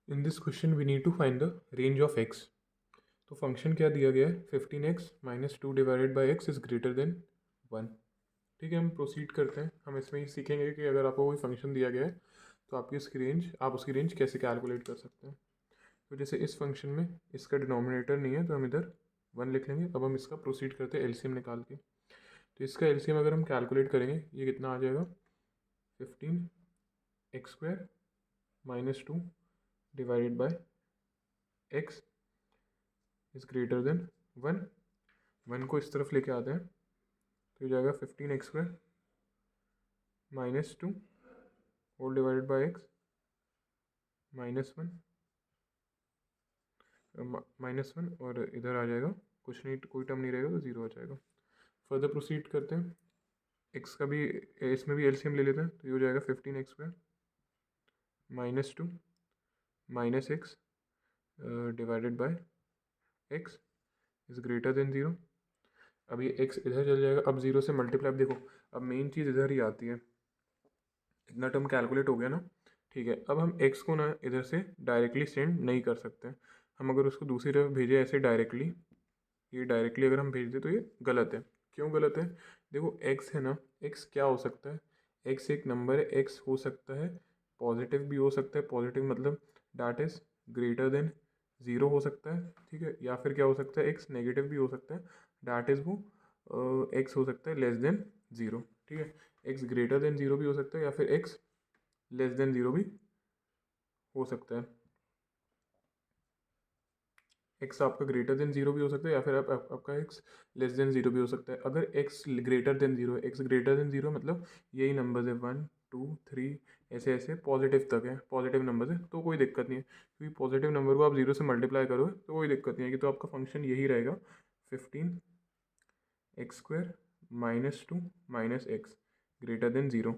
In this question we need to find the range of x. तो function क्या दिया गया है, 15x minus 2 divided by x is greater than 1। ठीक है, हम प्रोसीड करते हैं। हम इसमें ही सीखेंगे कि अगर आपको कोई फंक्शन दिया गया है तो आप उसकी रेंज कैसे कैलकुलेट कर सकते हैं। तो जैसे इस फंक्शन में इसका डिनोमिनेटर नहीं है तो हम इधर 1 लिख लेंगे। अब हम इसका प्रोसीड करते हैं एलसीएम निकाल के। तो इसका एलसीएम अगर हम कैलकुलेट करेंगे ये कितना आ जाएगा, 15x² minus 2 divided by x is greater than 1। 1 को इस तरफ लेके आते हैं तो ये जाएगा 15x² minus 2 whole divided by x -1 -1 और इधर आ जाएगा कुछ नहीं, कोई टर्म नहीं रहेगा तो 0 आ जाएगा। फर्दर प्रोसीड करते हैं। एक्स का भी इसमें भी एलसीएम ले लेते हैं तो ये हो जाएगा 15x² minus 2 minus x divided by x is greater then 0। अब ये x इधर चल जाएगा, अब 0 से मल्टीप्लाई। अब देखो, अब मेन चीज़ इधर ही आती है। इतना टर्म कैलकुलेट हो गया ना, ठीक है। अब हम x को ना इधर से डायरेक्टली सेंड नहीं कर सकते। हम अगर उसको दूसरी तरफ भेजें ऐसे डायरेक्टली, ये डायरेक्टली अगर हम भेज दें तो ये गलत है। क्यों गलत है? देखो x है ना, x क्या हो सकता है, x एक नंबर है। x हो सकता है पॉजिटिव भी हो सकता है, पॉजिटिव मतलब डैट इज ग्रेटर देन 0 हो सकता है, ठीक है। या फिर क्या हो सकता है, x नेगेटिव भी हो सकता है, डैट इज वो x हो सकता है लेस देन 0, ठीक है। x ग्रेटर देन 0 भी हो सकता है या फिर x लेस देन 0 भी हो सकता है। एक्स आपका ग्रेटर देन 0 भी हो सकता है या फिर आपका एक्स लेस देन 0 भी हो सकता है। अगर एक्स ग्रेटर देन 0 है, एक्स ग्रेटर देन 0 मतलब यही नंबर्स है 1 2 3 ऐसे ऐसे पॉजिटिव तक है, पॉजिटिव नंबर्स है तो कोई दिक्कत नहीं है, क्योंकि पॉजिटिव नंबर को आप 0 से मल्टीप्लाई करोगे तो कोई दिक्कत नहीं है कि तो आपका फंक्शन यही रहेगा 15x² minus 2 minus x greater than 0।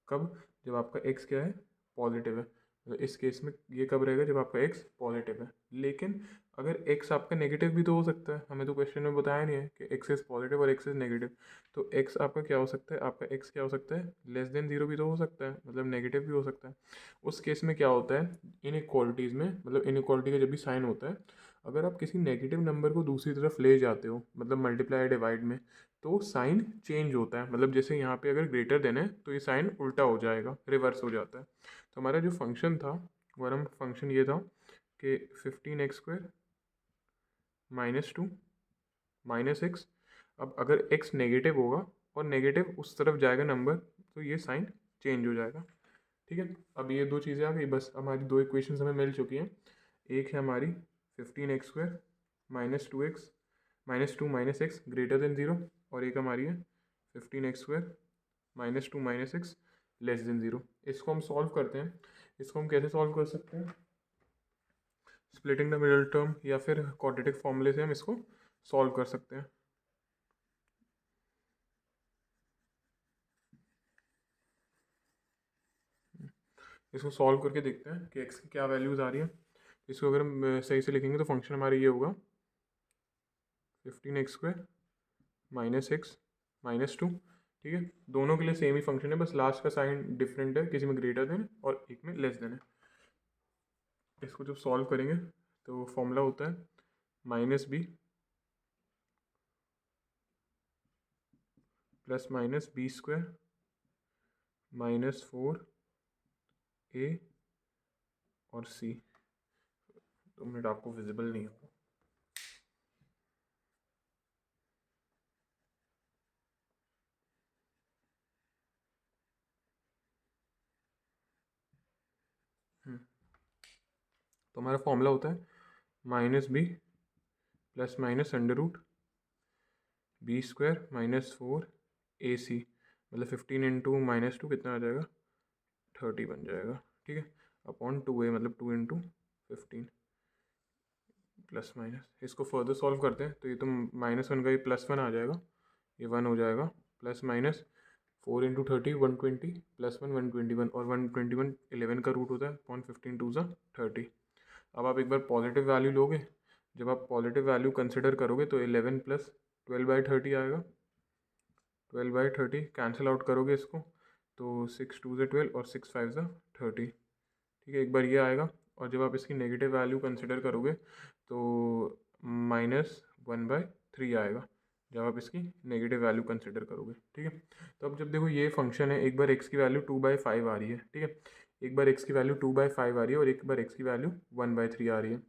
कब? जब आपका x क्या है, पॉजिटिव है। तो इस केस में ये कब रहेगा, जब आपका x पॉजिटिव है। लेकिन अगर x आपका नेगेटिव भी तो हो सकता है, हमें तो क्वेश्चन में बताया नहीं है कि x इज पॉजिटिव और x इज नेगेटिव। तो x आपका क्या हो सकता है, आपका x क्या हो सकता है, लेस देन 0 भी तो हो सकता है, मतलब नेगेटिव भी हो सकता है। उस केस में क्या होता है, इन इक्वालिटीज़ में, मतलब इन इक्वालिटी का जब भी साइन होता है, अगर आप किसी नेगेटिव नंबर को दूसरी तरफ ले जाते हो, मतलब मल्टीप्लाई डिवाइड में, तो साइन चेंज होता है। मतलब जैसे यहाँ पे अगर ग्रेटर देन है तो ये साइन उल्टा हो जाएगा, रिवर्स हो जाता है। तो हमारा जो फंक्शन था, वो फंक्शन ये था कि 15x² माइनस 2 माइनस एक्स। अब अगर x नेगेटिव होगा और नेगेटिव उस तरफ जाएगा नंबर तो ये साइन चेंज हो जाएगा, ठीक है। अब ये दो चीज़ें आ गई, बस हमारी दो इक्वेशंस हमें मिल चुकी हैं। एक है हमारी 15x² minus 2x minus 2 minus x greater than 0, और एक हमारी है 15x² minus 2 minus x less than 0। इसको हम सॉल्व करते हैं। इसको हम कैसे सॉल्व कर सकते हैं, स्प्लिटिंग द मिडल टर्म या फिर क्वाड्रेटिक फॉर्मूले से हम इसको सॉल्व कर सकते हैं। इसको सॉल्व करके देखते हैं कि x की क्या वैल्यूज़ आ रही है। इसको अगर हम सही से लिखेंगे तो फंक्शन हमारा ये होगा 15x² माइनस एक्स माइनस 2, ठीक है। दोनों के लिए सेम ही फंक्शन है, बस लास्ट का साइन डिफरेंट है, किसी में ग्रेटर देन और एक में लेस देन है। इसको जब सॉल्व करेंगे तो फॉर्मूला होता है -b plus minus b² minus 4a और c। 2 मिनट, आपको विजिबल नहीं होगा। तो हमारा फॉर्मूला होता है -b plus minus √b² minus 4ac, मतलब 15 इंटू -2 कितना आ जाएगा, 30 बन जाएगा, ठीक है। अपॉन 2a मतलब 2 इंटू 15 प्लस माइनस। इसको फर्दर सॉल्व करते हैं तो ये तो -1 का ये +1 आ जाएगा, ये 1 हो जाएगा, प्लस माइनस 4 इंटू 30 120 प्लस 1 121, और 121 11 का रूट होता है, अपॉन 15 2 ज़ा 30। अब आप एक बार पॉजिटिव वैल्यू लोगे, जब आप पॉजिटिव वैल्यू कंसिडर करोगे तो 11 प्लस 12/30 आएगा। 12/30 कैंसिल आउट करोगे इसको तो 6 2 ज़ा 12 और 6 5 ज़ा 30, ठीक है। एक बार ये आएगा और जब आप इसकी नेगेटिव वैल्यू कंसिडर करोगे तो -1/3 आएगा जब आप इसकी नेगेटिव वैल्यू कंसिडर करोगे। ठीक है, तो अब जब देखो ये फंक्शन है, एक बार x की वैल्यू 2/5 आ रही है, ठीक है, एक बार x की वैल्यू 2/5 आ रही है और एक बार x की वैल्यू 1/3 आ रही है।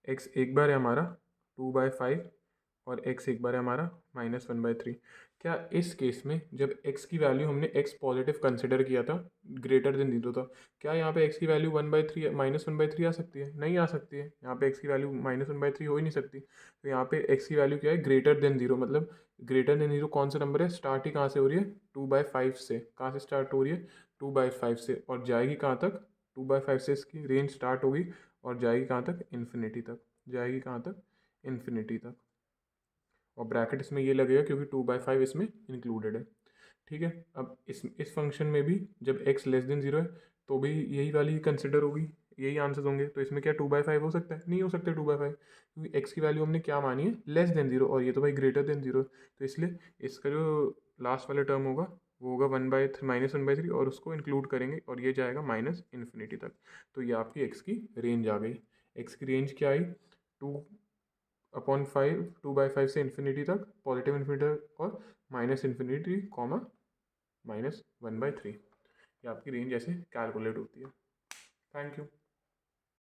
x एक बार है हमारा 2/5 और x एक बार है हमारा -1/3। क्या इस केस में जब x की वैल्यू हमने x पॉजिटिव कंसिडर किया था, ग्रेटर देन 0 था, क्या यहाँ पे x की वैल्यू 1/3 -1/3 आ सकती है? नहीं आ सकती है, यहाँ पे x की वैल्यू -1/3 हो ही नहीं सकती। तो यहाँ पे x की वैल्यू क्या है? ग्रेटर देन 0, मतलब ग्रेटर देन 0 कौन सा नंबर है? स्टार्ट ही कहाँ से हो रही है? 2/5 से। कहाँ से स्टार्ट हो रही है? 2/5 से, और जाएगी कहाँ तक? 2/5 से इसकी रेंज स्टार्ट होगी और जाएगी कहाँ तक? इन्फिनिटी तक। जाएगी कहाँ तक? इन्फिनिटी तक। और ब्रैकेट इसमें ये लगेगा क्योंकि 2/5 इसमें इंक्लूडेड है। ठीक है, अब इस फंक्शन में भी जब x लेस देन 0 है तो भी यही वाली कंसिडर होगी, यही आंसर्स होंगे। तो इसमें क्या 2/5 हो सकता है? नहीं हो सकता 2/5, क्योंकि x की वैल्यू हमने क्या मानी है? लेस देन 0, और ये तो भाई ग्रेटर देन 0। तो इसलिए इसका जो लास्ट वाला टर्म होगा वो होगा -1/3 और उसको इंक्लूड करेंगे और ये जाएगा -इन्फिनिटी तक। तो ये आपकी x की रेंज आ गई। x की रेंज क्या आई? 2/5, 2/5 से इन्फिनिटी तक, पॉजिटिव इन्फिनिटी तक, और -इन्फिनिटी कॉमा -1/3। ये आपकी रेंज ऐसे कैलकुलेट होती है। Thank you.